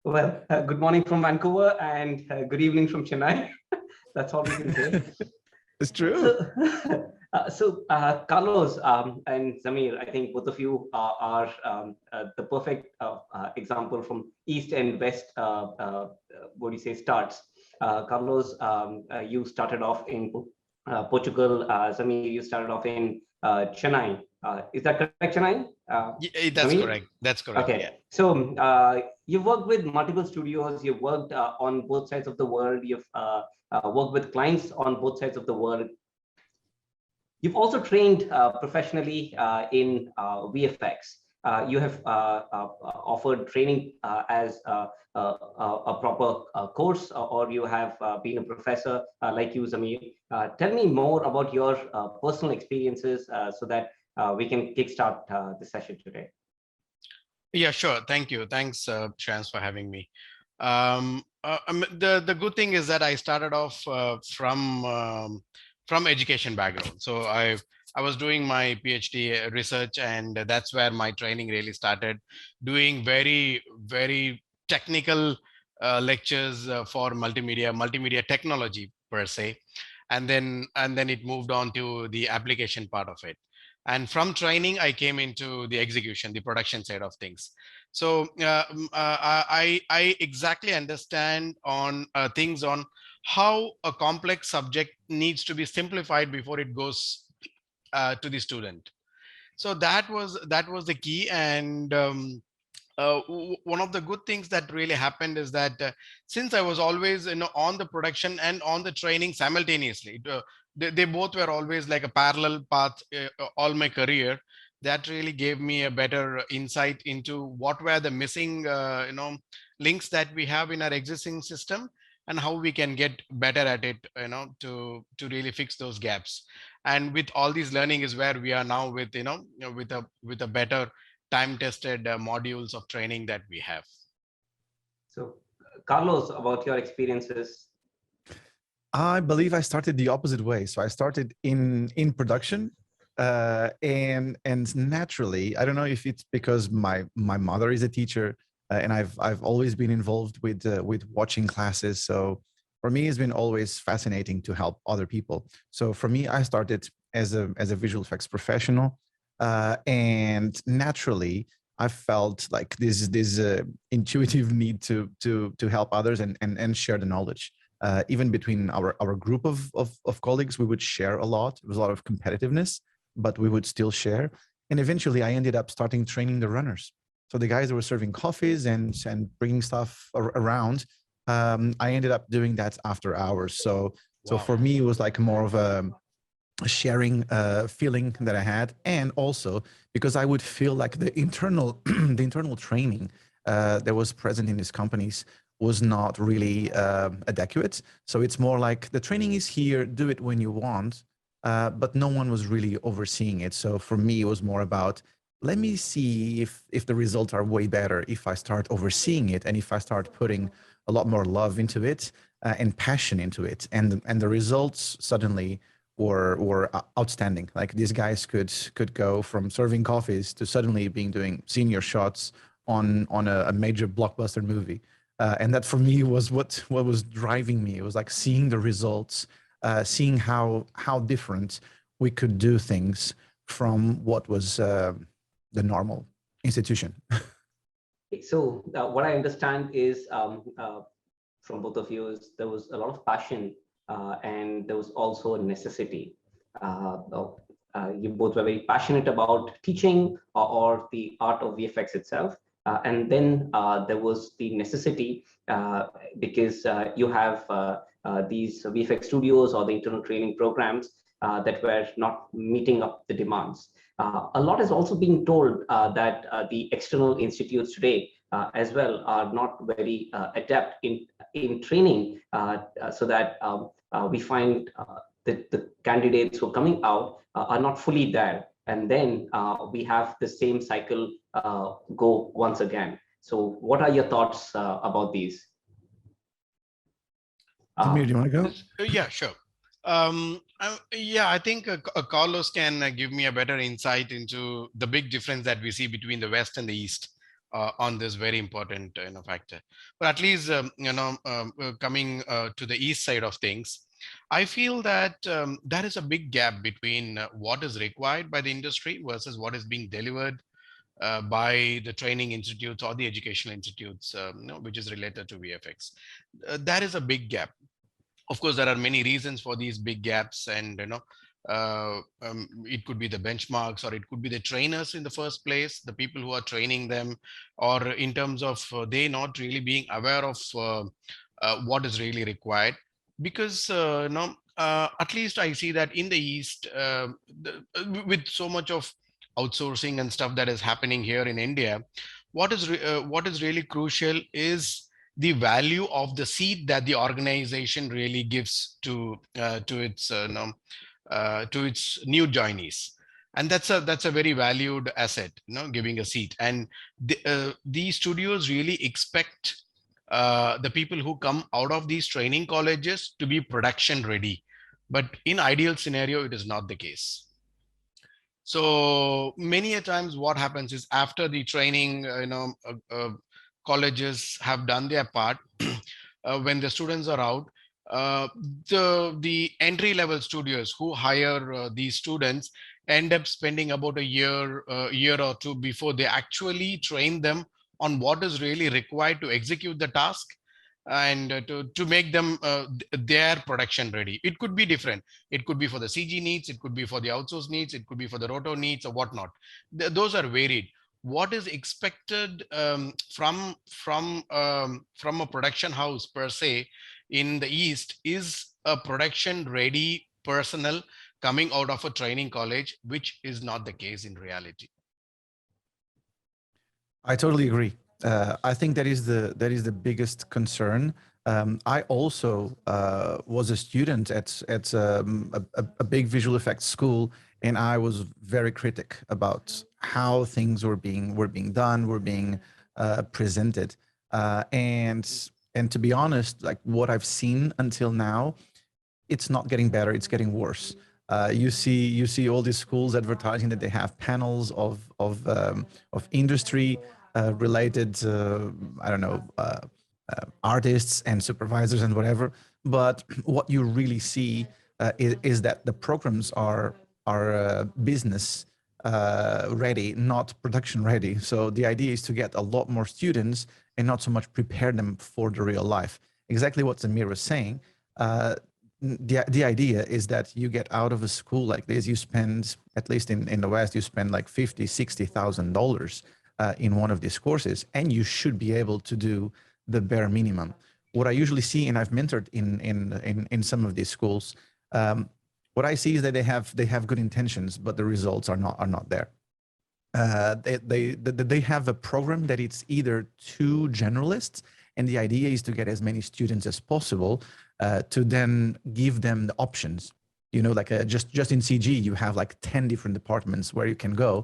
Well, good morning from Vancouver and good evening from Chennai. That's all we can say. It's true. So, Carlos and Zameer, I think both of you are the perfect example from East and West, what do you say, starts. Carlos, you started off in Portugal. Zameer, you started off in Chennai. Is that correct, Chennai? Yeah, that's Zameer? correct. That's correct. Okay. Yeah. So you've worked with multiple studios. You've worked on both sides of the world. You've worked with clients on both sides of the world. You've also trained professionally in VFX. You have offered training as a proper course, or you have been a professor like you, Zameer. Tell me more about your personal experiences so that we can kickstart the session today. Yeah, sure. Thank you. Thanks, Sreyans, for having me. The good thing is that I started off from education background. So I was doing my PhD research, and that's where my training really started. Doing very technical lectures for multimedia technology per se, and then it moved on to the application part of it. And from training, I came into the execution, the production side of things. So I exactly understand on things on how a complex subject needs to be simplified before it goes to the student. So that was the key. And one of the good things that really happened is that since I was always on the production and on the training simultaneously, they both were always like a parallel path all my career. That really gave me a better insight into what were the missing links that we have in our existing system, and how we can get better at it, to really fix those gaps. And with all these learning is where we are now with with a better time-tested modules of training that we have. So, Carlos, about your experiences. I believe I started the opposite way. So I started in production, and naturally, I don't know if it's because my mother is a teacher, and I've always been involved with watching classes. So for me, it's been always fascinating to help other people. So for me, I started as a visual effects professional. And naturally, I felt like this intuitive need to help others and share the knowledge. Even between our group of colleagues, we would share a lot. There was a lot of competitiveness, but we would still share. And eventually, I ended up starting training the runners. So the guys that were serving coffees and bringing stuff around, I ended up doing that after hours. So for me, it was like more of a sharing feeling that I had, and also because I would feel like the internal the internal training that was present in these companies was not really adequate. So it's more like the training is here, do it when you want, but no one was really overseeing it. So for me, it was more about, let me see if the results are way better if I start overseeing it, and if I start putting a lot more love into it and passion into it, and the results suddenly were outstanding. Like these guys could go from serving coffees to suddenly doing senior shots on a major blockbuster movie, and that for me was what was driving me. It was like seeing the results, seeing how different we could do things from what was the normal institution. So what I understand is from both of you is there was a lot of passion. And there was also a necessity. You both were very passionate about teaching or the art of VFX itself. And then there was the necessity because you have these VFX studios or the internal training programs that were not meeting up the demands. A lot is also being told that the external institutes today as well are not very adept in training, so that we find that the candidates who are coming out are not fully there, and then we have the same cycle go once again. So what are your thoughts about these? Zameer, do you want to go? Yeah, sure. Yeah, I think Carlos can give me a better insight into the big difference that we see between the West and the East. on this very important factor. But at least coming to the east side of things, I feel that there is a big gap between what is required by the industry versus what is being delivered by the training institutes or the educational institutes, which is related to VFX. There is a big gap. Of course, there are many reasons for these big gaps, and it could be the benchmarks, or it could be the trainers in the first place, the people who are training them, or in terms of they not really being aware of what is really required. Because at least I see that in the East, with so much of outsourcing and stuff that is happening here in India, what is really crucial is the value of the seat that the organization really gives to its new joinees. And that's a very valued asset, giving a seat. And these studios really expect the people who come out of these training colleges to be production ready. But in ideal scenario, it is not the case. So many a times what happens is, after the training, colleges have done their part, when the students are out, the entry level studios who hire these students end up spending about a year or two before they actually train them on what is really required to execute the task, and to make them their production ready. It could be different. It could be for the CG needs, it could be for the outsource needs, it could be for the roto needs, or whatnot. Those are varied. What is expected from a production house per se in the East is a production ready personnel coming out of a training college, which is not the case in reality. I totally agree. I think that is the biggest concern. I also was a student at a big visual effects school, and I was very critic about how things were being done, were being presented, and to be honest, like what I've seen until now, it's not getting better; it's getting worse. You see all these schools advertising that they have panels of industry related, I don't know, artists and supervisors and whatever. But what you really see is that the programs are business ready, not production ready. So the idea is to get a lot more students and not so much prepare them for the real life. Exactly what Zameer was saying. The idea is that you get out of a school like this, you spend, at least in the West, you spend like $50,000-$60,000 in one of these courses, and you should be able to do the bare minimum. What I usually see, and I've mentored in some of these schools, what I see is that they have good intentions, but the results are not there. They have a program that it's either too generalist, and the idea is to get as many students as possible to then give them the options. Like just in CG, you have like 10 different departments where you can go.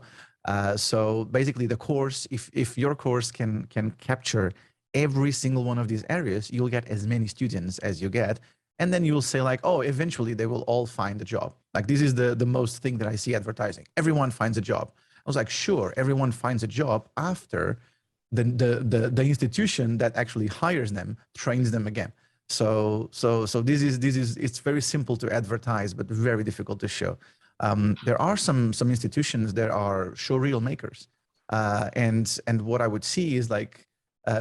So basically the course, if your course can capture every single one of these areas, you'll get as many students as you get. And then you'll say like, oh, eventually they will all find a job. Like this is the most thing that I see advertising. Everyone finds a job. I was like, sure, everyone finds a job after the institution that actually hires them trains them again. So this is it's very simple to advertise, but very difficult to show. There are some institutions that are showreel makers, and what I would see is like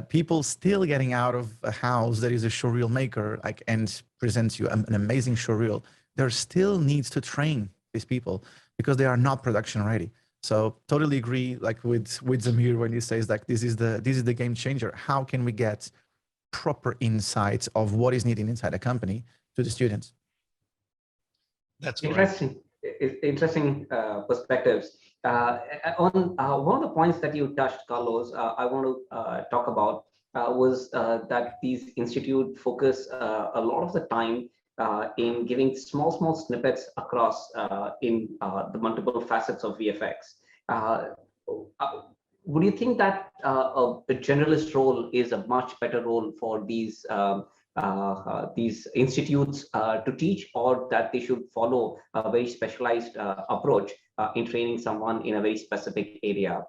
people still getting out of a house that is a showreel maker, like, and presents you an amazing showreel. There still needs to train these people because they are not production ready. So totally agree, like with Zameer when he says like this is the game changer. How can we get proper insights of what is needed inside a company to the students? That's interesting. Interesting perspectives. On one of the points that you touched, Carlos, I want to talk about was that these institutes focus a lot of the time in giving small snippets across in the multiple facets of VFX. Would you think that a generalist role is a much better role for these institutes to teach, or that they should follow a very specialized approach in training someone in a very specific area?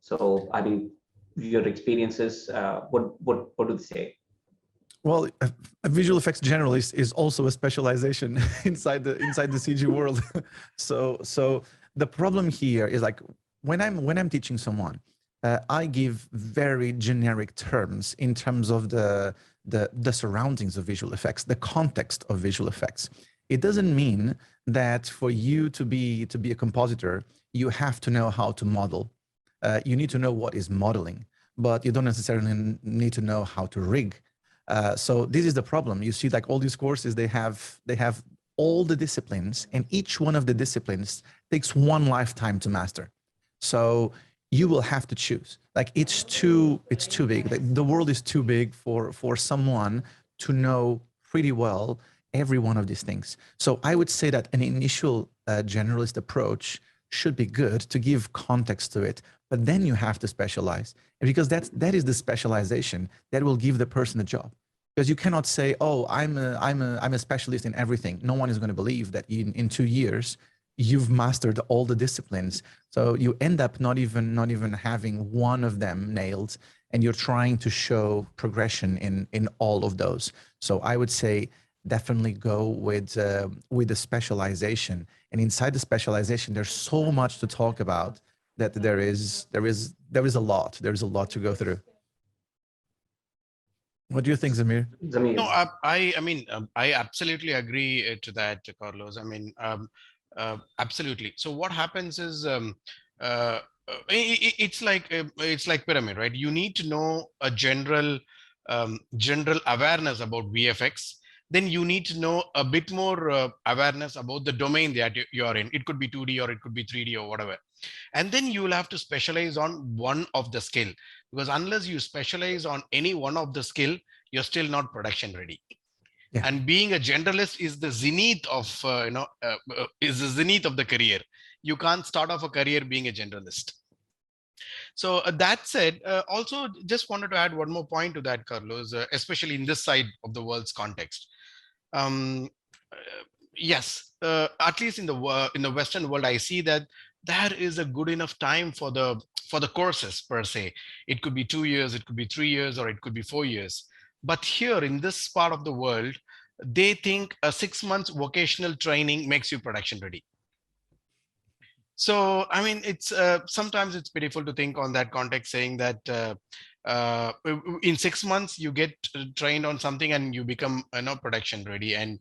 So, I mean, your experiences, what do they say? Well, a visual effects generalist is also a specialization inside the CG world. So the problem here is like when I'm teaching someone, I give very generic terms in terms of the surroundings of visual effects, the context of visual effects. It doesn't mean that for you to be a compositor, you have to know how to model. You need to know what is modeling, but you don't necessarily need to know how to rig. So this is the problem. You see, like all these courses, they have all the disciplines, and each one of the disciplines takes one lifetime to master. So you will have to choose. Like it's too big. Like, the world is too big for someone to know pretty well every one of these things. So I would say that an initial generalist approach should be good to give context to it, but then you have to specialize, because that is the specialization that will give the person a job. Because you cannot say, oh, I'm a specialist in everything. No one is going to believe that in 2 years you've mastered all the disciplines. So you end up not even having one of them nailed, and you're trying to show progression in all of those. So I would say definitely go with the specialization. And inside the specialization, there's so much to talk about that there is a lot. There's a lot to go through. What do you think, Zameer? Zameer. No, I mean, I absolutely agree to that, Carlos. I mean, absolutely. So what happens is, it's like pyramid, right? You need to know a general awareness about VFX. Then you need to know a bit more awareness about the domain that you're in. It could be 2D or it could be 3D or whatever. And then you will have to specialize on one of the skill, because unless you specialize on any one of the skill, you're still not production ready. Yeah. And being a generalist is the zenith of is the zenith of the career. You can't start off a career being a generalist. So that said, also just wanted to add one more point to that, Carlos, especially in this side of the world's context. Yes, at least in the Western world, I see that there is a good enough time for the courses per se. It could be 2 years, it could be 3 years, or it could be 4 years. But here in this part of the world, they think a 6 months vocational training makes you production ready. So, I mean, it's sometimes it's pitiful to think on that context, saying that in 6 months you get trained on something and you become production ready. And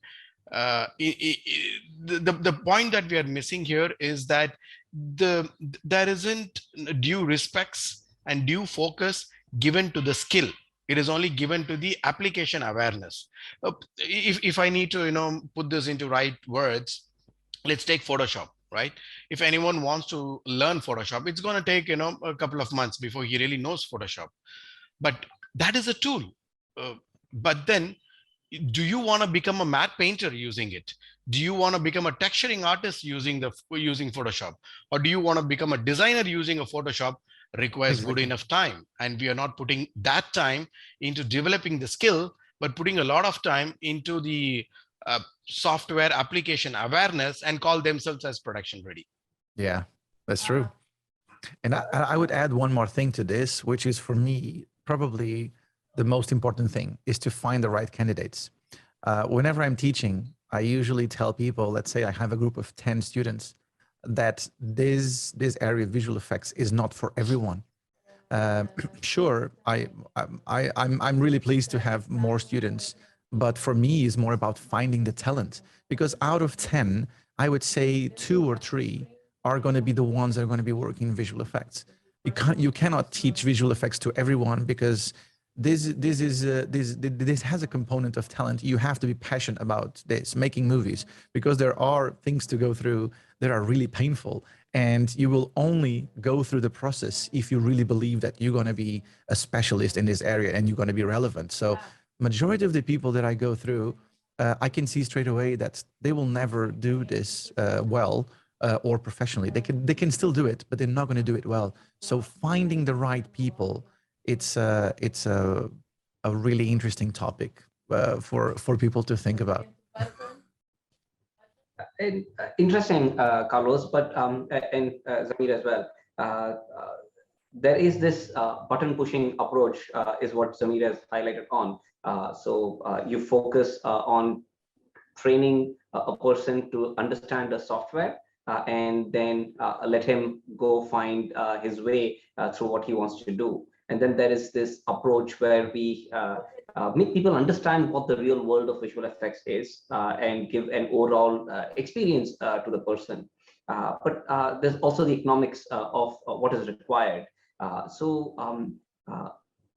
the point that we are missing here is that there isn't due respects and due focus given to the skill. It is only given to the application awareness. If I need to put this into right words, let's take Photoshop, right? If anyone wants to learn Photoshop, it's going to take a couple of months before he really knows Photoshop. But that is a tool. But then, do you want to become a matte painter using it? Do you want to become a texturing artist using Photoshop? Or do you want to become a designer using a Photoshop? Requires good enough time. And we are not putting that time into developing the skill, but putting a lot of time into the software application awareness, and call themselves as production ready. Yeah, that's true. And I would add one more thing to this, which is for me, probably the most important thing is to find the right candidates. Whenever I'm teaching, I usually tell people, let's say I have a group of 10 students, that this area of visual effects is not for everyone. Sure, I'm really pleased to have more students, but for me, it's more about finding the talent, because out of 10, I would say 2 or 3 are going to be the ones that are going to be working in visual effects. You cannot teach visual effects to everyone, because this has a component of talent. You have to be passionate about this, making movies, because there are things to go through that are really painful, and you will only go through the process if you really believe that you're going to be a specialist in this area and you're going to be relevant. So majority of the people that I go through, I can see straight away that they will never do this well or professionally. They can still do it, but they're not going to do it well. So finding the right people, it's a really interesting topic for people to think about. Interesting, Carlos, but and Zameer as well. there is this button pushing approach is what Zameer has highlighted on. So you focus on training a person to understand the software and then let him go find his way through what he wants to do. And then there is this approach where we make people understand what the real world of visual effects is and give an overall experience to the person. But there's also the economics of what is required.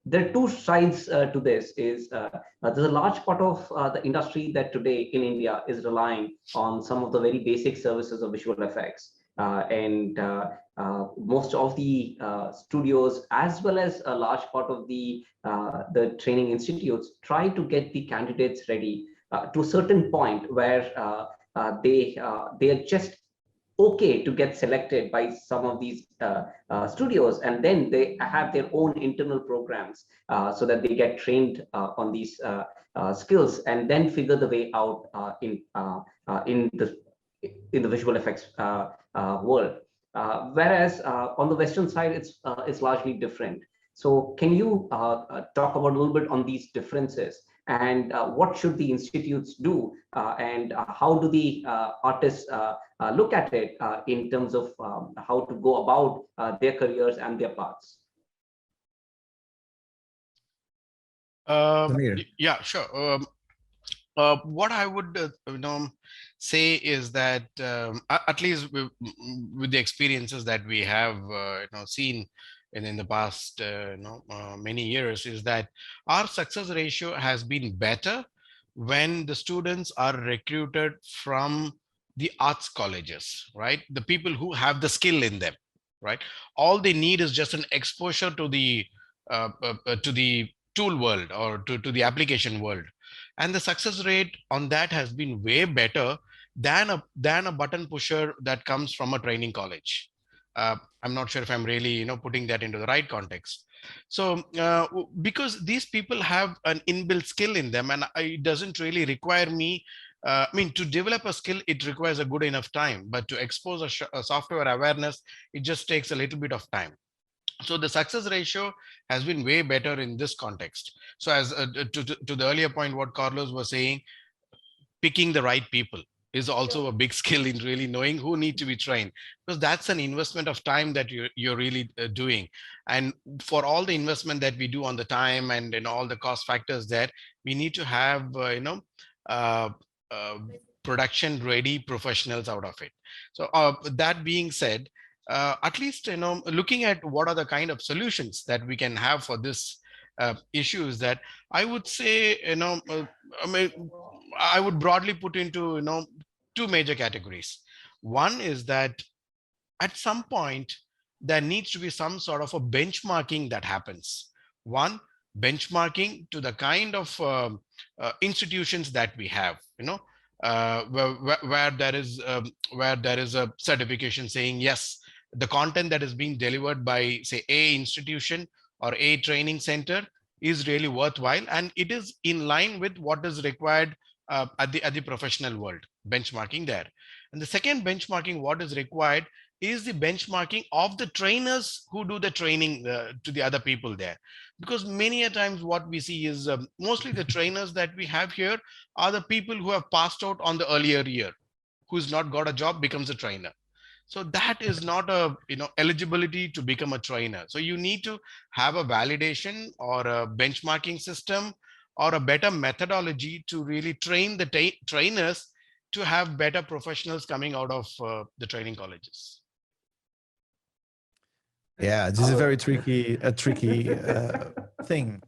There are two sides to this. There's a large part of the industry that today in India is relying on some of the very basic services of visual effects. Most of the studios, as well as a large part of the training institutes, try to get the candidates ready to a certain point where they are just okay to get selected by some of these studios, and then they have their own internal programs so that they get trained on these skills and then figure the way out in the visual effects world. Whereas on the Western side, it's largely different. So can you talk about a little bit on these differences, and what should the institutes do, and how do the artists look at it in terms of how to go about their careers and their paths? Yeah, sure. What I would say is that at least with the experiences that we have seen in the past many years, is that our success ratio has been better when the students are recruited from the arts colleges, right? The people who have the skill in them, right? All they need is just an exposure to the tool world or to the application world. And the success rate on that has been way better than a button pusher that comes from a training college. I'm not sure if I'm really putting that into the right context. So because these people have an inbuilt skill in them, and it doesn't really require me. I mean, to develop a skill, it requires a good enough time, but to expose a software awareness, it just takes a little bit of time. So the success ratio has been way better in this context. So as to the earlier point, what Carlos was saying, picking the right people is also a big skill in really knowing who need to be trained, because that's an investment of time that you're really doing. And for all the investment that we do on the time and all the cost factors there, we need to have production ready professionals out of it. So that being said, at least looking at what are the kind of solutions that we can have for this issue, is that I would say I would broadly put into two major categories. One is that at some point there needs to be some sort of a benchmarking that happens. One, benchmarking to the kind of institutions that we have, where there is a certification saying yes, the content that is being delivered by, say, a institution or a training center is really worthwhile, and it is in line with what is required at the professional world. Benchmarking there. And the second benchmarking, what is required, is the benchmarking of the trainers who do the training to the other people there. Because many a times what we see is mostly the trainers that we have here are the people who have passed out on the earlier year, who's not got a job, becomes a trainer. So that is not a eligibility to become a trainer. So you need to have a validation or a benchmarking system or a better methodology to really train the trainers to have better professionals coming out of the training colleges. Yeah, this is a very tricky thing.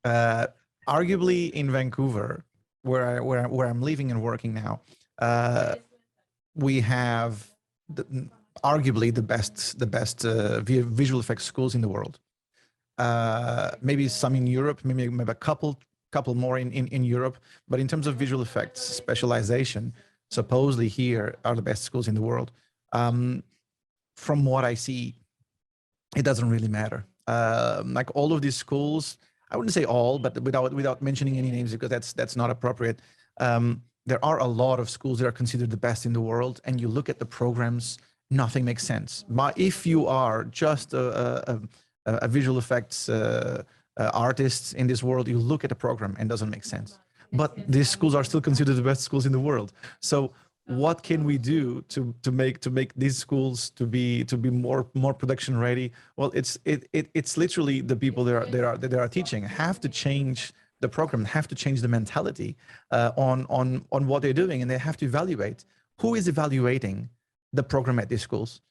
Arguably in Vancouver, where I'm living and working now, we have arguably the best visual effects schools in the world. Maybe some in Europe, maybe a couple more in Europe, but in terms of visual effects specialization, supposedly here are the best schools in the world. From what I see, it doesn't really matter. Like all of these schools, I wouldn't say all, but without mentioning any names, because that's not appropriate. There are a lot of schools that are considered the best in the world, and you look at the programs, nothing makes sense. But if you are just a a visual effects artists in this world, you look at a program and it doesn't make sense. But these schools are still considered the best schools in the world. So what can we do to make these schools to be more production ready? Well, it's literally the people that are teaching have to change the program, have to change the mentality on what they're doing, and they have to evaluate who is evaluating the program at these schools.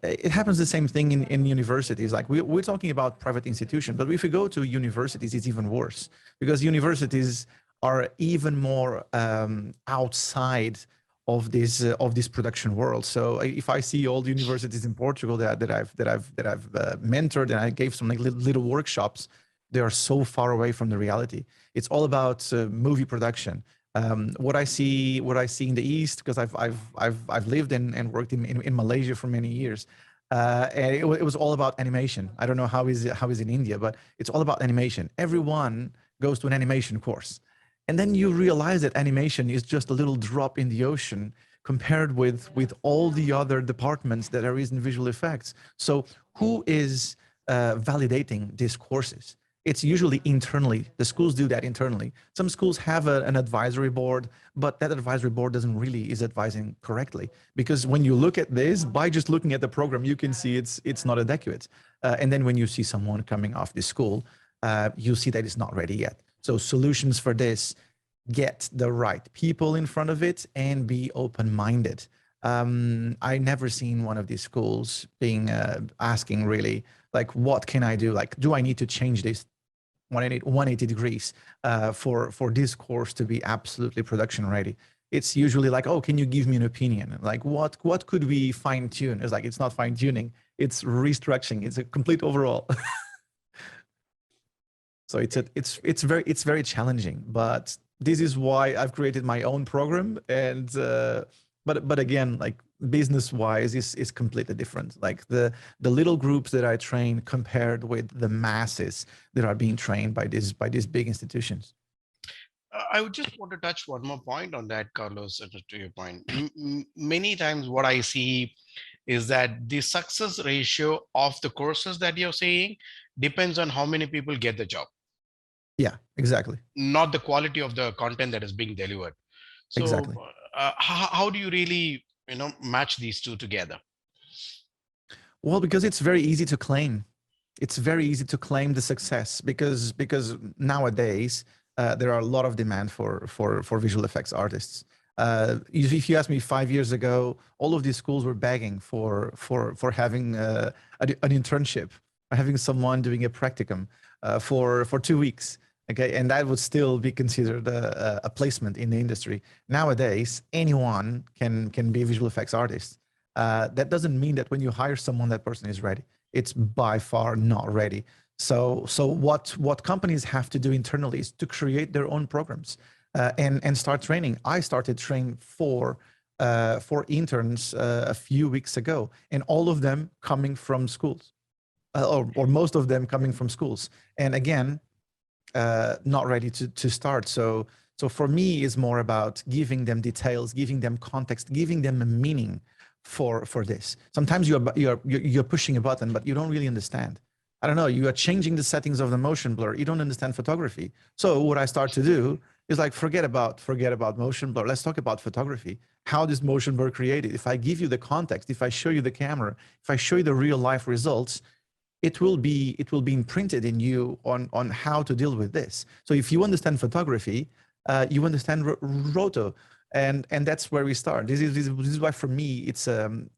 It happens the same thing in universities. Like we're talking about private institutions, but if we go to universities, it's even worse, because universities are even more outside of this production world. So if I see all the universities in Portugal that I've mentored, and I gave some like little workshops, they are so far away from the reality. It's all about movie production. What I see in the East, because I've lived and worked in Malaysia for many years, and it was all about animation. I don't know how is in India, but it's all about animation. Everyone goes to an animation course, and then you realize that animation is just a little drop in the ocean compared with all the other departments that there is in visual effects. So who is validating these courses? It's usually internally. The schools do that internally. Some schools have an advisory board, but that advisory board is advising correctly. Because when you look at this, by just looking at the program, you can see it's not adequate. And then when you see someone coming off this school, you see that it's not ready yet. So solutions for this: get the right people in front of it and be open-minded. I never seen one of these schools being asking really, like, what can I do? Like, do I need to change this 180 degrees for this course to be absolutely production ready? It's usually like, oh, can you give me an opinion? Like, what could we fine tune? It's like, it's not fine tuning, it's restructuring. It's a complete overhaul. So it's very challenging, but this is why I've created my own program. And but again, like, business wise is completely different. Like the little groups that I train compared with the masses that are being trained by these big institutions. I would just want to touch one more point on that, Carlos, to your point. Many times what I see is that the success ratio of the courses that you're saying depends on how many people get the job. Yeah, exactly. Not the quality of the content that is being delivered. So exactly. How do you really, match these two together? Well, because it's very easy to claim. It's very easy to claim the success because nowadays there are a lot of demand for visual effects artists. If you ask me 5 years ago, all of these schools were begging for having an internship, or having someone doing a practicum for 2 weeks. Okay, and that would still be considered a placement in the industry. Nowadays, anyone can be a visual effects artist. That doesn't mean that when you hire someone, that person is ready. It's by far not ready. So what companies have to do internally is to create their own programs and start training. I started training for interns a few weeks ago, and all of them coming from schools, or most of them coming from schools. And again, not ready to start. So for me, it's more about giving them details, giving them context, giving them a meaning for this. Sometimes you're pushing a button, but you don't really understand. I don't know, you are changing the settings of the motion blur. You don't understand photography. So what I start to do is like, forget about motion blur. Let's talk about photography. How this motion blur created. If I give you the context, if I show you the camera, if I show you the real life results, it will be imprinted in you on how to deal with this. So if you understand photography, you understand roto, and that's where we start. This is why for me it's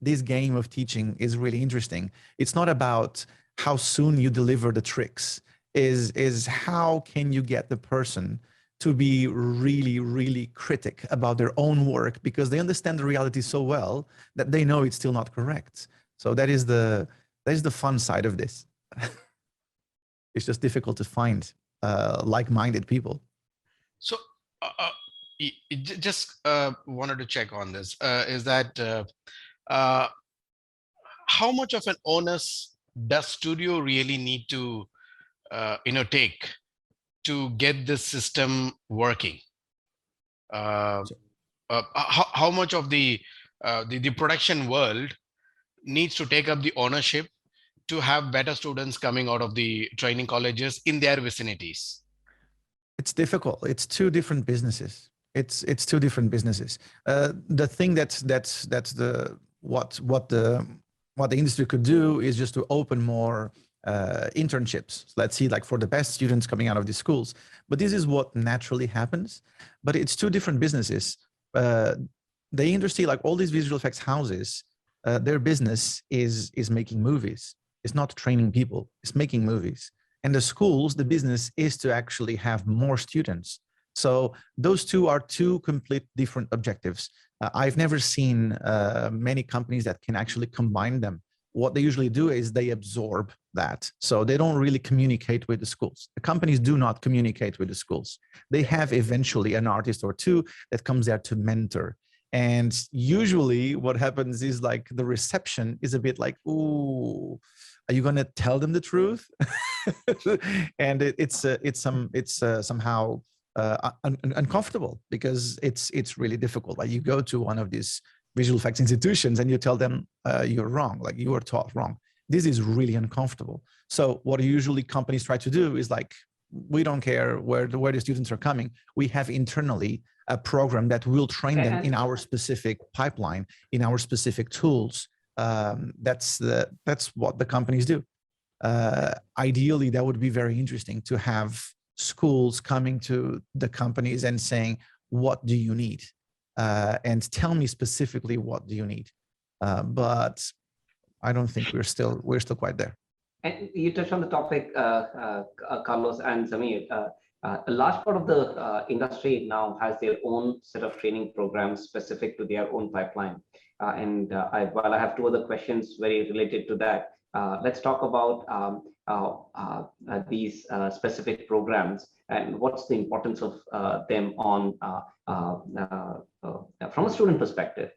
this game of teaching is really interesting. It's not about how soon you deliver the tricks, is how can you get the person to be really critic about their own work, because they understand the reality so well that they know it's still not correct. So that is the fun side of this. It's just difficult to find like-minded people. So just wanted to check on this, is that how much of an onus does studio really need to take to get this system working? How much of the production world needs to take up the ownership to have better students coming out of the training colleges in their vicinities? It's difficult. It's two different businesses. It's two different businesses. The thing that's the what the industry could do is just to open more internships. Let's see, like for the best students coming out of these schools. But this is what naturally happens. But it's two different businesses. The industry, like all these visual effects houses, their business is making movies. It's not training people. It's making movies. And the schools, the business is to actually have more students. So those two are two complete different objectives. I've never seen many companies that can actually combine them. What they usually do is they absorb that. So they don't really communicate with the schools. The companies do not communicate with the schools. They have eventually an artist or two that comes there to mentor. And usually what happens is like the reception is a bit like, ooh, are you going to tell them the truth? And it's somehow uncomfortable because it's really difficult. Like you go to one of these visual effects institutions and you tell them you're wrong, like you were taught wrong. This is really uncomfortable. So what usually companies try to do is like, we don't care where the students are coming. We have internally a program that will train them in our specific pipeline, in our specific tools. That's what the companies do. Ideally, that would be very interesting to have schools coming to the companies and saying, what do you need? And tell me specifically what do you need. But I don't think we're still quite there. And you touched on the topic, Carlos and Zameer. A large part of the industry now has their own set of training programs specific to their own pipeline. While I have two other questions very related to that, let's talk about these specific programs and what's the importance of them on from a student perspective.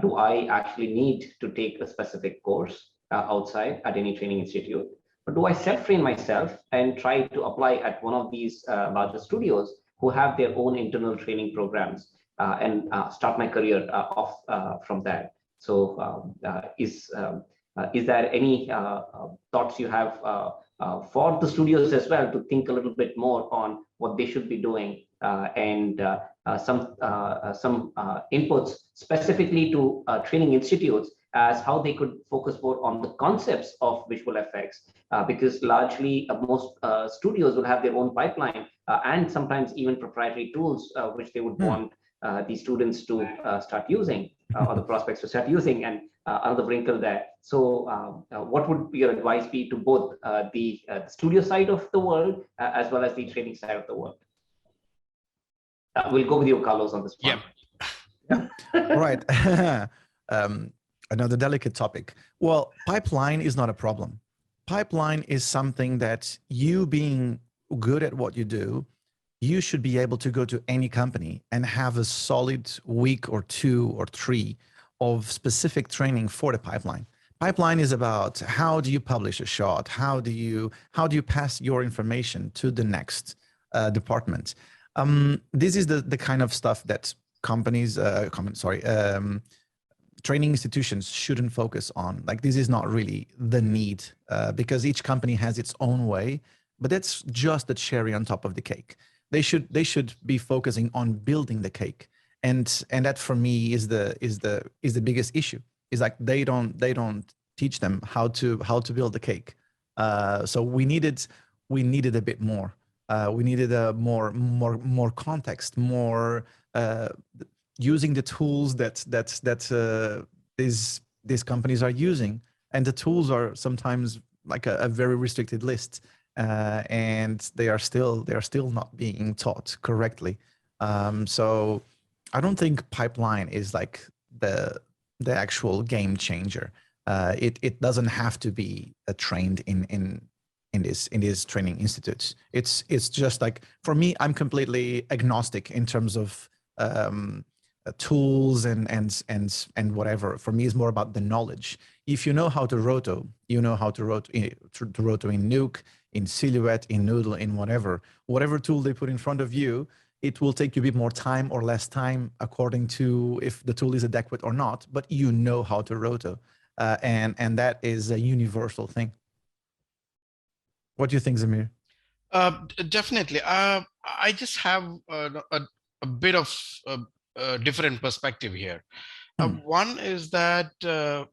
Do I actually need to take a specific course outside at any training institute? Or do I self-train myself and try to apply at one of these larger studios who have their own internal training programs and start my career off from that? So is there any thoughts you have for the studios as well to think a little bit more on what they should be doing and some inputs specifically to training institutes as how they could focus more on the concepts of visual effects, because largely most studios will have their own pipeline and sometimes even proprietary tools which they would want the students to start using or the prospects to start using, and another wrinkle there. So what would your advice be to both the studio side of the world as well as the training side of the world? We'll go with you, Carlos, on this one. Yeah. Right. Another delicate topic. Well, pipeline is not a problem. Pipeline is something that you being good at what you do, you should be able to go to any company and have a solid week or 2 or 3 of specific training for the pipeline. Pipeline is about how do you publish a shot? How do you pass your information to the next department? This is the kind of stuff that companies, training institutions shouldn't focus on. Like, this is not really the need because each company has its own way, but that's just the cherry on top of the cake. They should be focusing on building the cake. And that for me is the biggest issue. Is like they don't teach them how to build the cake. So we needed a bit more. We needed a more context, more using the tools that these companies are using, and the tools are sometimes like a very restricted list, and they are still not being taught correctly. So I don't think pipeline is like the actual game changer. It doesn't have to be trained in these training institutes. It's just like, for me, I'm completely agnostic in terms of tools and whatever. For me, it's more about the knowledge. If you know how to roto, you know how to roto in Nuke, in Silhouette, in Noodle, in whatever tool they put in front of you. It will take you a bit more time or less time according to if the tool is adequate or not, but you know how to roto. And that is a universal thing. What do you think, Zameer? Definitely. I just have a bit of a different perspective here. One is that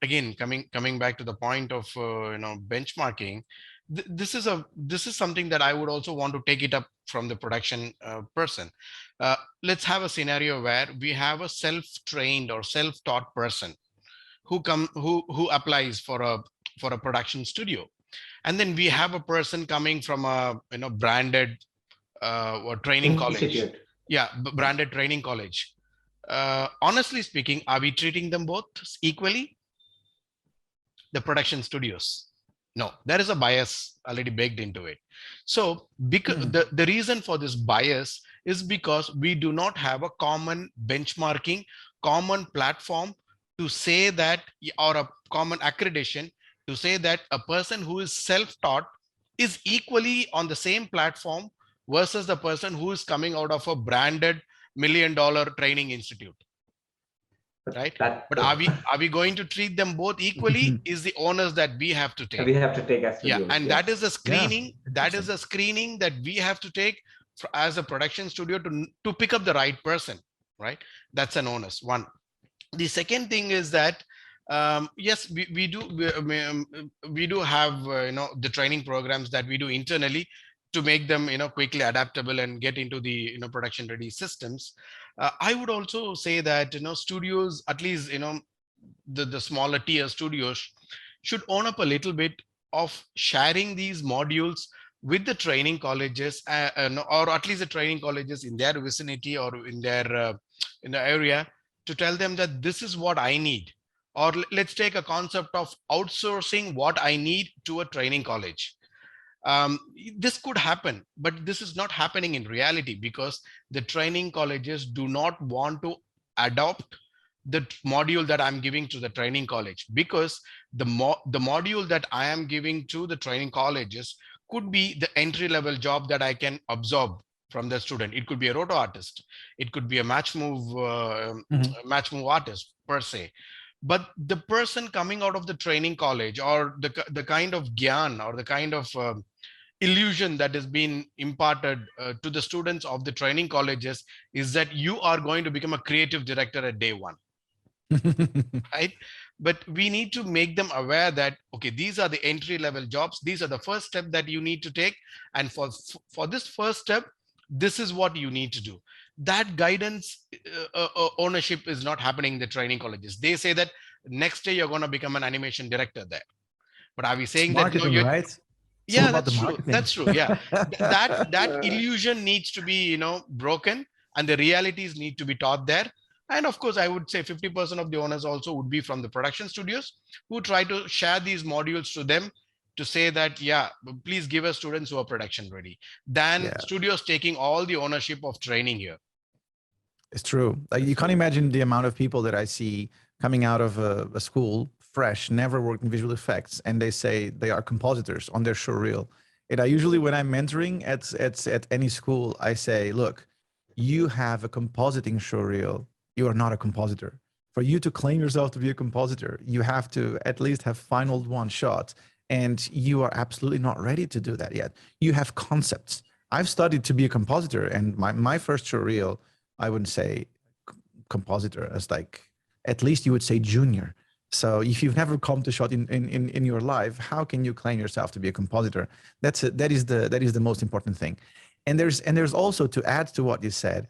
again, coming back to the point of benchmarking, this is something that I would also want to take it up from the production person. Let's have a scenario where we have a self-trained or self-taught person who applies for a production studio, and then we have a person coming from a branded or training college. Institute. Yeah, branded training college. Honestly speaking, are we treating them both equally? The production studios? No, there is a bias already baked into it. So because the reason for this bias is because we do not have a common benchmarking, common platform to say that, or a common accreditation to say that a person who is self-taught is equally on the same platform versus the person who is coming out of a branded $1 million training institute. Right? But are we going to treat them both equally? Is the onus that we have to take. We have to take as studios. Yeah, and yes. that is a screening. That is a screening that we have to take as a production studio to pick up the right person. Right? That's an onus. One. The second thing is that yes, we do have the training programs that we do internally to make them quickly adaptable and get into the production ready systems. I would also say that studios, at least the smaller tier studios, should own up a little bit of sharing these modules with the training colleges, or at least the training colleges in their vicinity or in their in the area, to tell them that this is what I need. Or let's take a concept of outsourcing what I need to a training college. This could happen, but this is not happening in reality because the training colleges do not want to adopt the module that I'm giving to the training college, because the module that I am giving to the training colleges could be the entry level job that I can absorb from the student. It could be a roto artist, it could be a match move artist per se. But the person coming out of the training college, or the kind of gyan or the kind of illusion that has been imparted to the students of the training colleges is that you are going to become a creative director at day one. Right? But we need to make them aware that, okay, these are the entry level jobs. These are the first step that you need to take. And for this first step, this is what you need to do. That guidance ownership is not happening in the training colleges. They say that next day you're going to become an animation director there. But are we saying marketing, that? Right? Yeah, that's true. That's true. Yeah, that illusion needs to be broken, and the realities need to be taught there. And of course, I would say 50% of the owners also would be from the production studios, who try to share these modules to them to say that, yeah, please give us students who are production ready, than studios taking all the ownership of training here. It's true. Like, you can't imagine the amount of people that I see coming out of a school, fresh, never worked in visual effects, and they say they are compositors on their showreel. And I usually, when I'm mentoring at any school, I say, look, you have a compositing showreel. You are not a compositor. For you to claim yourself to be a compositor, you have to at least have final one shot. And you are absolutely not ready to do that yet. You have concepts. I've studied to be a compositor, and my first showreel, I wouldn't say compositor, as like, at least you would say junior. So if you've never come to shot in your life, how can you claim yourself to be a compositor? That is the most important thing. And there's also, to add to what you said,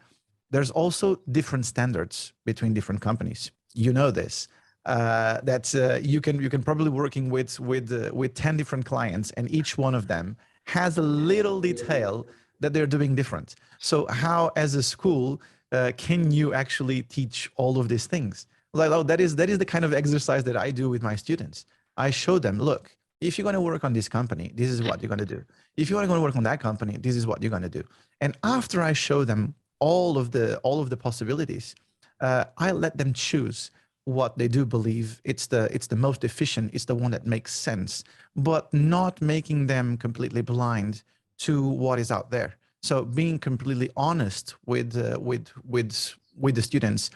there's also different standards between different companies. You know this. You can probably working with 10 different clients, and each one of them has a little detail that they're doing different. So how, as a school, can you actually teach all of these things? Like, oh, that is the kind of exercise that I do with my students. I show them, look, if you're going to work on this company, this is what you're going to do. If you want to work on that company, this is what you're going to do. And after I show them all of the possibilities, I let them choose what they do believe it's the most efficient, it's the one that makes sense, but not making them completely blind to what is out there. So being completely honest with the students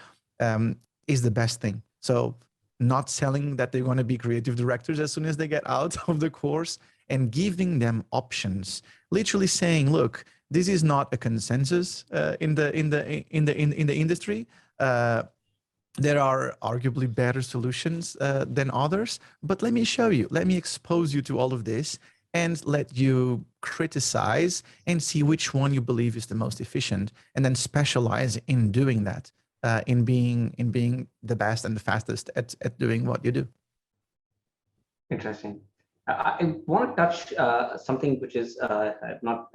is the best thing. So not selling that they're going to be creative directors as soon as they get out of the course, and giving them options, literally saying, look, this is not a consensus in the industry. There are arguably better solutions than others, but let me show you, let me expose you to all of this and let you criticize and see which one you believe is the most efficient, and then specialize in doing that, in being the best and the fastest at doing what you do. Interesting. I want to touch something which is not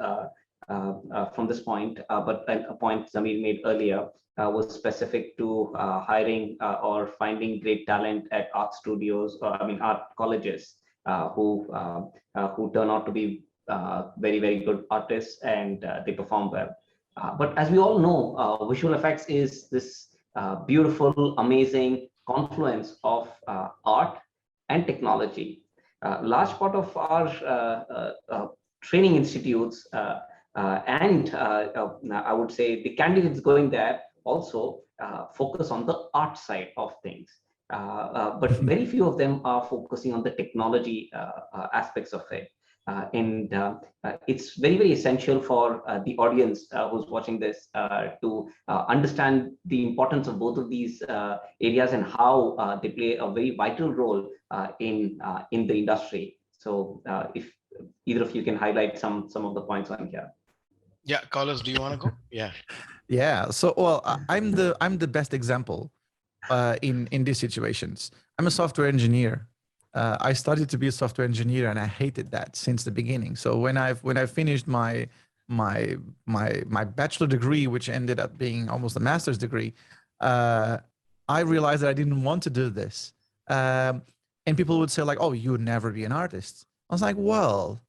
from this point, but a point Zameer made earlier was specific to hiring or finding great talent at art studios, or I mean art colleges, who turn out to be very, very good artists, and they perform well. But as we all know, visual effects is this beautiful, amazing confluence of art and technology. Large part of our training institutes and I would say the candidates going there also focus on the art side of things. But very few of them are focusing on the technology aspects of it. And it's very, very essential for the audience who's watching this to understand the importance of both of these areas and how they play a very vital role in the industry. So if either of you can highlight some of the points on here. Yeah, Carlos, do you want to go? Yeah. Yeah. So, well, I'm the best example in these situations. I'm a software engineer. I studied to be a software engineer, and I hated that since the beginning. So when I finished my bachelor degree, which ended up being almost a master's degree, I realized that I didn't want to do this. And people would say like, "Oh, you would never be an artist." I was like, "Well,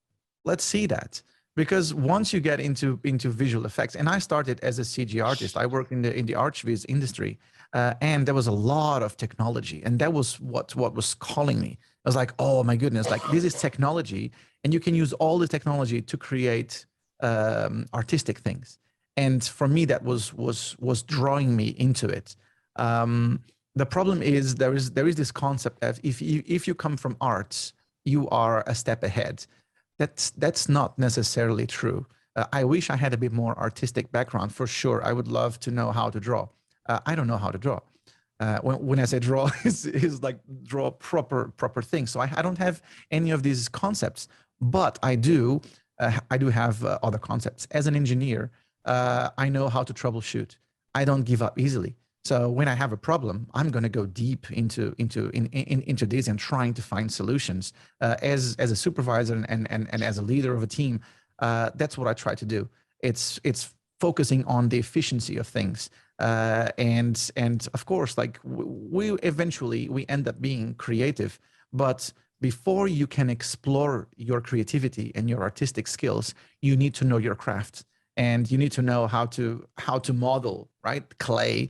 let's see that." Because once you get into visual effects, and I started as a CG artist, I worked in the ArchViz industry, and there was a lot of technology, and that was what was calling me. I was like, oh my goodness, like this is technology, and you can use all the technology to create artistic things. And for me, that was drawing me into it. The problem is there is this concept that if you come from arts, you are a step ahead. That's not necessarily true. I wish I had a bit more artistic background, for sure. I would love to know how to draw. I don't know how to draw. When I say draw, is like draw proper things. So I don't have any of these concepts, but I do have other concepts. As an engineer, I know how to troubleshoot. I don't give up easily. So when I have a problem, I'm going to go deep into this and trying to find solutions. As a supervisor and as a leader of a team, that's what I try to do. It's focusing on the efficiency of things, and of course, like we eventually end up being creative. But before you can explore your creativity and your artistic skills, you need to know your craft. And you need to know how to model, right? Clay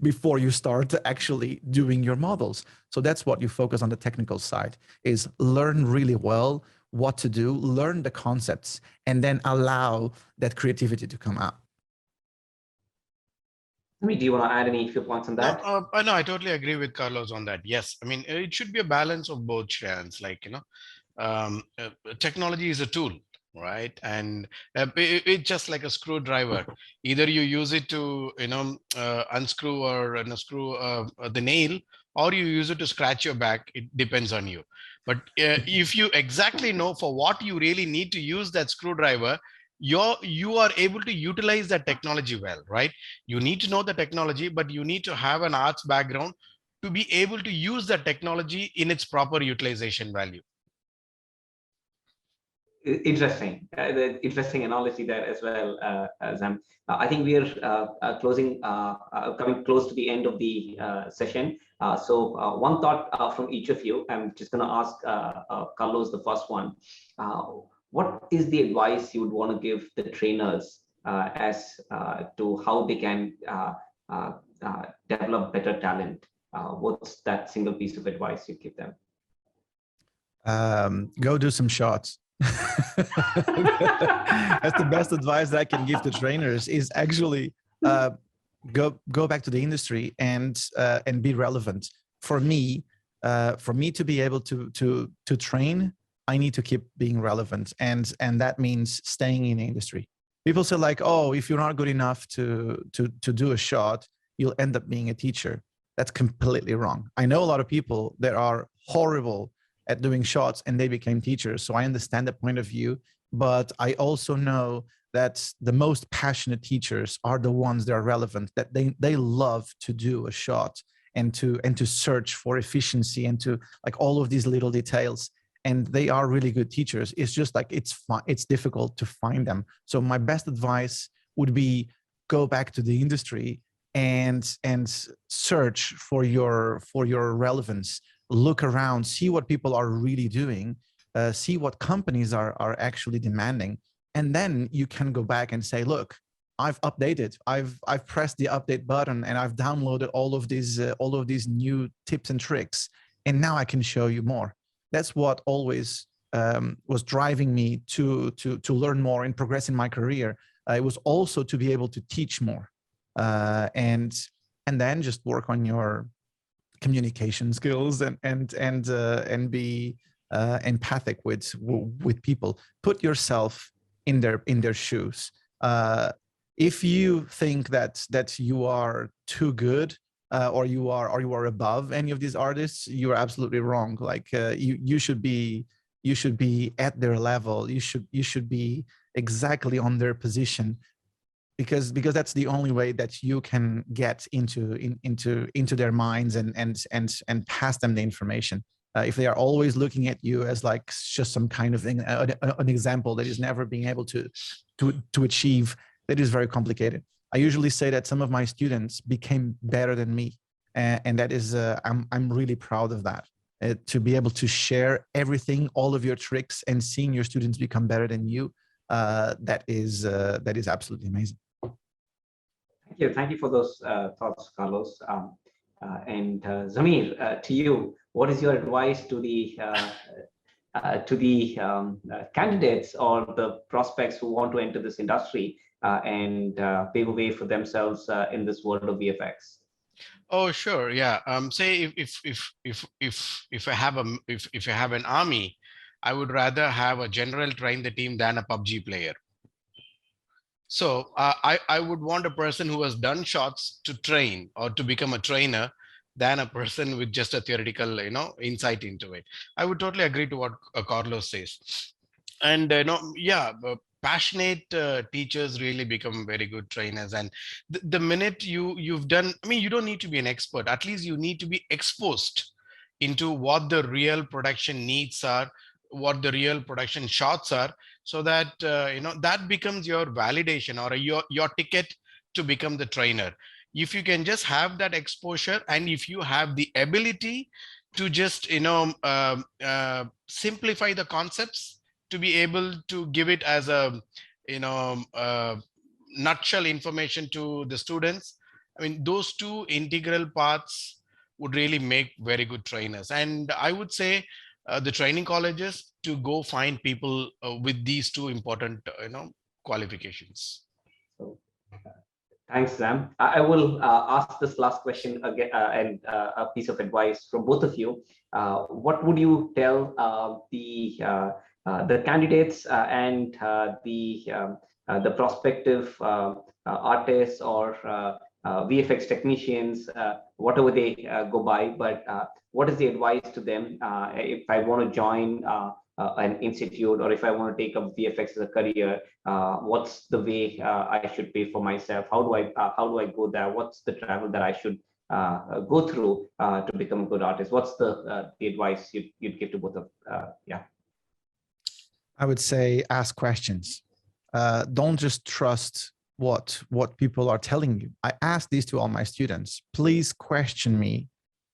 before you start actually doing your models. So that's what you focus on the technical side, is learn really well what to do, learn the concepts, and then allow that creativity to come out. I mean, do you want to add any few points on that? No, I totally agree with Carlos on that. Yes, I mean, it should be a balance of both, Sreyans. Like, technology is a tool, right? And it's just like a screwdriver. Either you use it to unscrew or screw the nail, or you use it to scratch your back. It depends on you. But if you exactly know for what you really need to use that screwdriver, you are able to utilize that technology well, right? You need to know the technology, but you need to have an arts background to be able to use that technology in its proper utilization value. Interesting. The interesting analogy there as well, Zam. I think we are coming close to the end of the session. So one thought from each of you. I'm just going to ask Carlos the first one. What is the advice you would want to give the trainers as to how they can develop better talent? What's that single piece of advice you give them? Go do some shots. That's the best advice that I can give to trainers, is actually go back to the industry and be relevant. For me, For me to be able to train, I need to keep being relevant, and that means staying in the industry. People say like, oh, if you're not good enough to do a shot, you'll end up being a teacher. That's completely wrong. I know a lot of people that are horrible at doing shots and they became teachers. So I understand that point of view, but I also know that the most passionate teachers are the ones that are relevant, that they love to do a shot and to search for efficiency and to like all of these little details. And they are really good teachers. It's just like it's difficult to find them. So my best advice would be go back to the industry and search for your relevance. Look around, see what people are really doing, see what companies are actually demanding, and then you can go back and say, look, I've updated, I've pressed the update button, and I've downloaded all of these new tips and tricks, and now I can show you more. That's what always was driving me to learn more and progress in my career. It was also to be able to teach more, and then just work on your communication skills and be empathic with people. Put yourself in their shoes. If you think that you are too good, or you are above any of these artists, you are absolutely wrong. Like you should be at their level. You should be exactly on their position, because that's the only way that you can get into their minds and pass them the information. If they are always looking at you as like just some kind of thing, an example that is never being able to achieve, that is very complicated. I usually say that some of my students became better than me, and that is I'm really proud of that. To be able to share everything, all of your tricks, and seeing your students become better than you, that is absolutely amazing. Thank you for those thoughts, Carlos. And Zameer, to you, what is your advice to the candidates or the prospects who want to enter this industry and pave a way for themselves in this world of VFX? Oh, sure. Yeah. Say if I have an army, I would rather have a general train the team than a PUBG player. So I would want a person who has done shots to train or to become a trainer than a person with just a theoretical, insight into it. I would totally agree to what Carlos says. And passionate teachers really become very good trainers. And the minute you've done, I mean, you don't need to be an expert. At least you need to be exposed into what the real production needs are, what the real production shots are, so that that becomes your validation or your ticket to become the trainer. If you can just have that exposure, and if you have the ability to just simplify the concepts, to be able to give it as a nutshell information to the students, I mean, those two integral parts would really make very good trainers. And I would say the training colleges to go find people with these two important qualifications. So, thanks, Sam. I will ask this last question again, and a piece of advice from both of you. What would you tell the candidates and the prospective artists or VFX technicians, whatever they go by, but what is the advice to them if I want to join an institute, or if I want to take up VFX as a career? What's the way I should pay for myself? How do I go there? What's the travel that I should go through to become a good artist? What's the advice you'd give to both of yeah? I would say ask questions. Don't just trust what people are telling you. I ask these to all my students. Please question me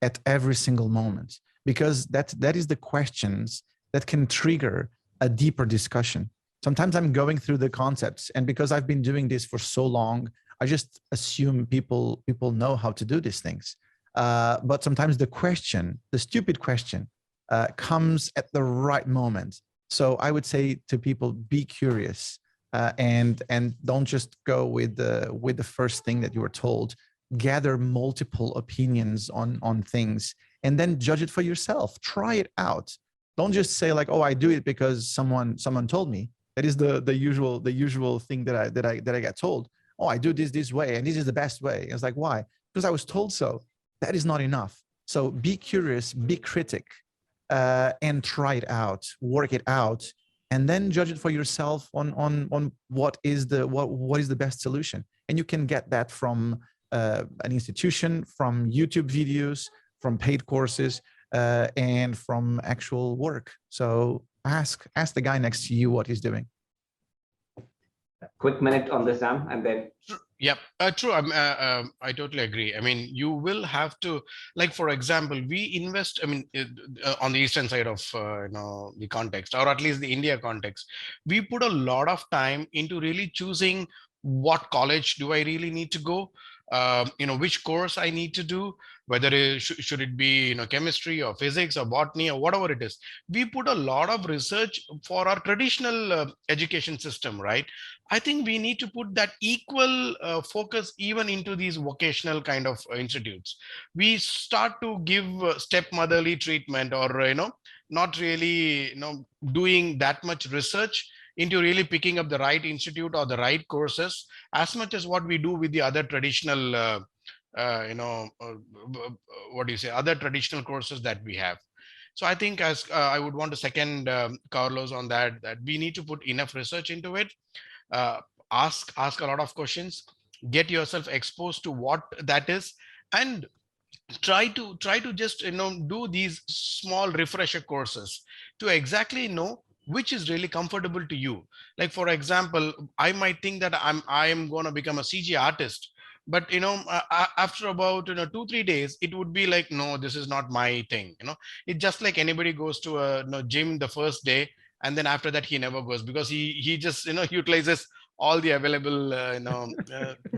at every single moment, because that is the questions that can trigger a deeper discussion. Sometimes I'm going through the concepts, and because I've been doing this for so long, I just assume people know how to do these things. But sometimes the stupid question, comes at the right moment. So I would say to people, be curious, and don't just go with the first thing that you were told. Gather multiple opinions on things, and then judge it for yourself. Try it out. Don't just say like, oh, I do it because someone told me. That is the usual thing that I get told. Oh, I do this way, and this is the best way. And it's like, why? Because I was told so. That is not enough. So be curious, be critic, and try it out, work it out, and then judge it for yourself on what is the best solution. And you can get that from an institution, from YouTube videos, from paid courses, and from actual work. So ask the guy next to you what he's doing. Quick minute on this, Zam, and then. Yep, true. I totally agree. I mean, you will have to, like, for example, we invest, I mean, on the eastern side of, the context, or at least the India context, we put a lot of time into really choosing what college do I really need to go, which course I need to do, whether should it be, chemistry or physics or botany or whatever it is. We put a lot of research for our traditional education system, right? I think we need to put that equal focus even into these vocational kind of institutes. We start to give stepmotherly treatment, or, not really, doing that much research into really picking up the right institute or the right courses, as much as what we do with the other traditional, other traditional courses that we have. So I think, as I would want to second Carlos on that we need to put enough research into it, ask a lot of questions, get yourself exposed to what that is, and try to just do these small refresher courses to exactly know which is really comfortable to you. Like, for example, I might think that I am going to become a CG artist, but after about 2-3 days, it would be like, no, this is not my thing. It's just like anybody goes to a gym the first day, and then after that he never goes, because he just utilizes all the available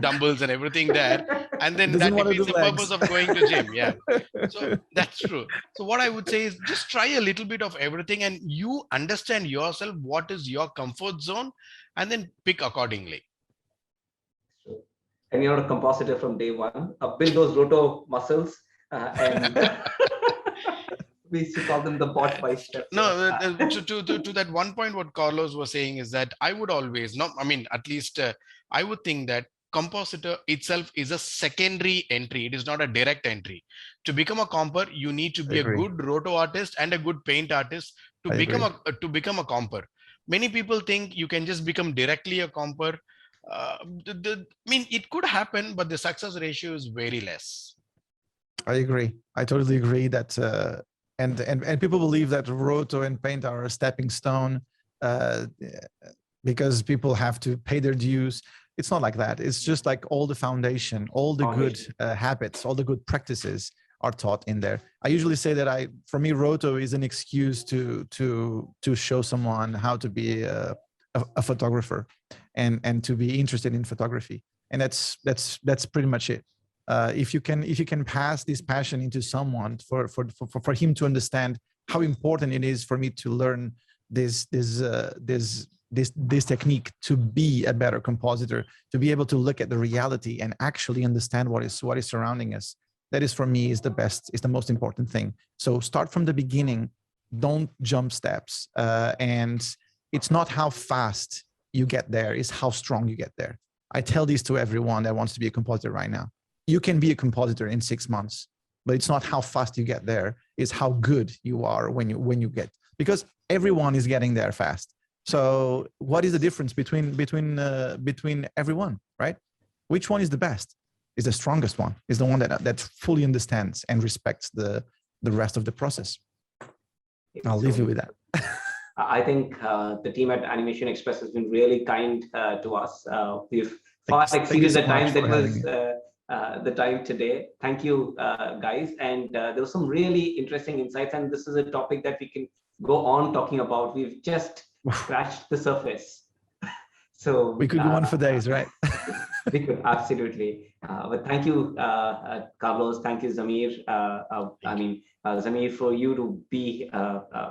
dumbbells and everything there, and then that defeats the purpose of going to gym. Yeah, so that's true. So what I would say is, just try a little bit of everything, and you understand yourself what is your comfort zone, and then pick accordingly. And you're a compositor from day one. Build those roto muscles, and we used to call them the bot biceps. No, to that one point, what Carlos was saying is that I would always, at least I would think that compositor itself is a secondary entry. It is not a direct entry. To become a comper, you need to be a good roto artist and a good paint artist to become a comper. Many people think you can just become directly a comper. It could happen, but the success ratio is very less. I agree. I totally agree that, and people believe that roto and paint are a stepping stone because people have to pay their dues. It's not like that. It's just like all the foundation, all the good habits, all the good practices are taught in there. I usually say that for me, roto is an excuse to show someone how to be a photographer and to be interested in photography. And that's pretty much it. If you can pass this passion into someone for him to understand how important it is for me to learn this technique to be a better compositor, to be able to look at the reality and actually understand what is surrounding us. That is, for me, is the most important thing. So start from the beginning, don't jump steps. And it's not how fast you get there, it's how strong you get there. I tell this to everyone that wants to be a compositor right now. You can be a compositor in 6 months, but it's not how fast you get there, it's how good you are when you get, because everyone is getting there fast. So what is the difference between everyone, right? Which one is the best? Is the strongest one, is the one that fully understands and respects the rest of the process. I'll leave you with that. I think the team at Animation Express has been really kind to us. We've far exceeded the time that was the time today. Thank you, guys. And there were some really interesting insights, and this is a topic that we can go on talking about. We've just scratched the surface. So we could go on for days, right? We could, absolutely. But thank you, Carlos. Thank you, Zameer. Zameer, for you to be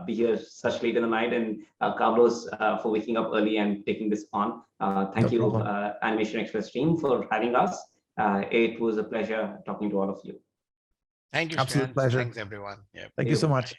here such late in the night, and Carlos for waking up early and taking this on. Thank you, Animation Express team, for having us. It was a pleasure talking to all of you. Thank you, Absolute Sreyans. pleasure. Thanks, everyone. Yeah. Thank you so much.